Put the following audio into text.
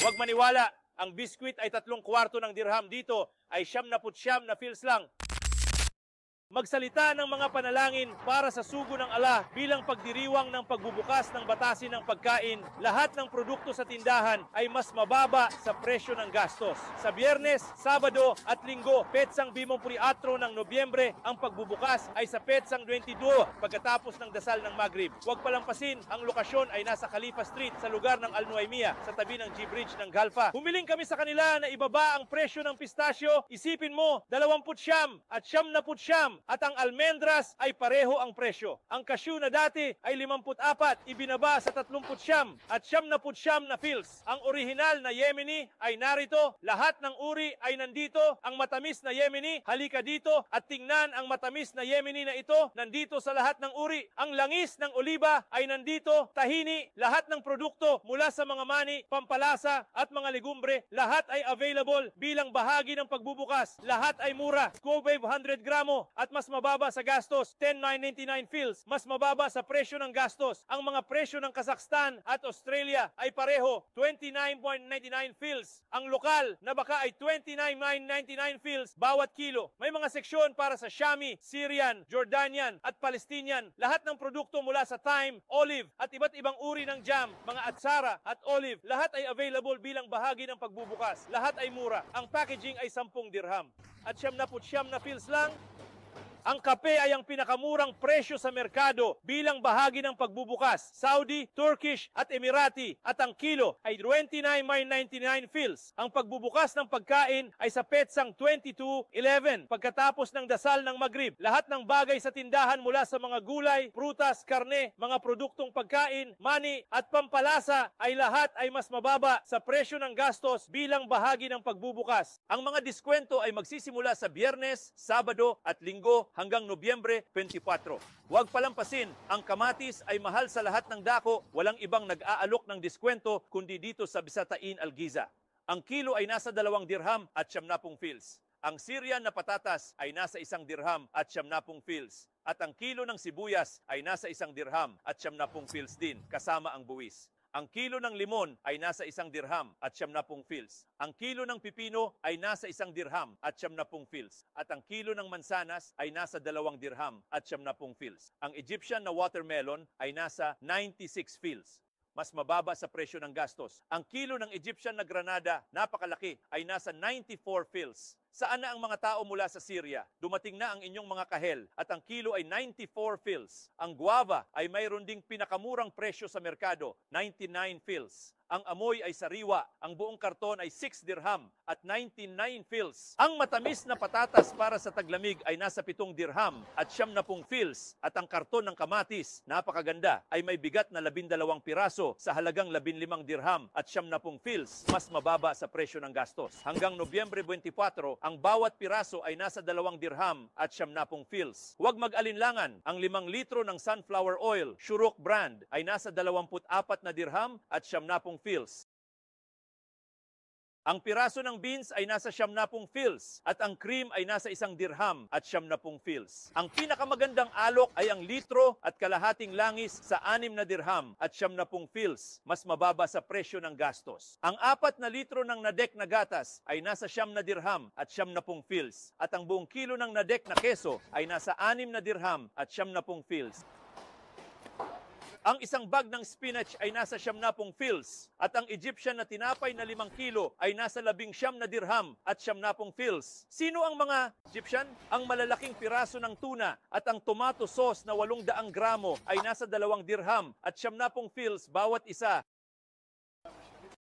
Huwag maniwala, ang biskwit ay 3/4 ng dirham. Dito ay 99 na fils lang. Magsalita ng mga panalangin para sa sugo ng ala bilang pagdiriwang ng pagbubukas ng batasin ng pagkain. Lahat ng produkto sa tindahan ay mas mababa sa presyo ng gastos. Sa Biyernes, Sabado at Linggo, petsang 24 ng Nobyembre, ang pagbubukas ay sa petsang 22 pagkatapos ng dasal ng Maghrib. Huwag palampasin, ang lokasyon ay nasa Khalifa Street sa lugar ng Al Nuaymiyah sa tabi ng G-Bridge ng Galfa. Humiling kami sa kanila na ibaba ang presyo ng pistasyo. Isipin mo, 20 at 79 at ang almendras ay pareho ang presyo. Ang cashew na dati ay 54, ibinaba sa 30 at 79 na fils. Ang orihinal na Yemeni ay narito, lahat ng uri ay nandito. Ang matamis na Yemeni, halika dito at tingnan ang matamis na Yemeni na ito, nandito sa lahat ng uri. Ang langis ng oliba ay nandito, tahini, lahat ng produkto mula sa mga mani, pampalasa at mga legumbre, lahat ay available bilang bahagi ng pagbubukas. Lahat ay mura. Scovave 100 gramo at mas mababa sa gastos, 10,999 fils, mas mababa sa presyo ng gastos. Ang mga presyo ng Kazakhstan at Australia ay pareho, 29.99 fils. Ang lokal na baka ay 29,999 fils bawat kilo. May mga seksyon para sa Shami, Syrian, Jordanian at Palestinian. Lahat ng produkto mula sa thyme, olive at iba't ibang uri ng jam, mga atsara at olive, lahat ay available bilang bahagi ng pagbubukas. Lahat ay mura. Ang packaging ay 10 dirham. At 79 na fils lang. Ang kape ay ang pinakamurang presyo sa merkado bilang bahagi ng pagbubukas. Saudi, Turkish at Emirati at ang kilo ay 29,999 fils. Ang pagbubukas ng pagkain ay sa petsang 22:11 pagkatapos ng dasal ng Maghrib. Lahat ng bagay sa tindahan mula sa mga gulay, prutas, karne, mga produktong pagkain, mani at pampalasa ay lahat ay mas mababa sa presyo ng gastos bilang bahagi ng pagbubukas. Ang mga diskwento ay magsisimula sa Biyernes, Sabado at Linggo hanggang Nobyembre 24. Huwag palampasin, ang kamatis ay mahal sa lahat ng dako, walang ibang nag-aalok ng diskwento kundi dito sa Bisatain Algiza. Ang kilo ay nasa 2 dirham at 70 fils. Ang Syrian na patatas ay nasa 1 dirham at 70 fils. At ang kilo ng sibuyas ay nasa 1 dirham at 70 fils din, kasama ang buwis. Ang kilo ng limon ay nasa 1 dirham at 70 fils. Ang kilo ng pipino ay nasa 1 dirham at 70 fils. At ang kilo ng mansanas ay nasa 2 dirham at 70 fils. Ang Egyptian na watermelon ay nasa 96 fils. Mas mababa sa presyo ng gastos. Ang kilo ng Egyptian na granada, napakalaki, ay nasa 94 fils. Saan na ang mga tao mula sa Syria? Dumating na ang inyong mga kahel at ang kilo ay 94 fils. Ang guava ay mayroon ding pinakamurang presyo sa merkado, 99 fils. Ang amoy ay sariwa, ang buong karton ay 6 dirham at 99 fils. Ang matamis na patatas para sa taglamig ay nasa 7 dirham at 70 fils. At ang karton ng kamatis, napakaganda, ay may bigat na 12 piraso sa halagang 15 dirham at 70 fils, mas mababa sa presyo ng gastos. Hanggang Nobyembre 24, ang bawat piraso ay nasa 2 dirham at 70 fils. Huwag mag-alinlangan, ang 5 litro ng sunflower oil, Shuruk brand, ay nasa 24 na dirham at 70 fils. Ang piraso ng beans ay nasa 70 fils at ang cream ay nasa 1 dirham at 70 fils. Ang pinakamagandang alok ay ang litro at kalahating langis sa 6 na dirham at 70 fils, mas mababa sa presyo ng gastos. Ang 4 na litro ng nadek na gatas ay nasa 9 na dirham at 70 fils at ang buong kilo ng nadek na keso ay nasa 6 na dirham at 70 fils. Ang isang bag ng spinach ay nasa 70 fils at ang Egyptian na tinapay na 5 kilo ay nasa 19 na dirham at 70 fils. Sino ang mga Egyptian? Ang malalaking piraso ng tuna at ang tomato sauce na 800 gramo ay nasa 2 dirham at 70 fils bawat isa.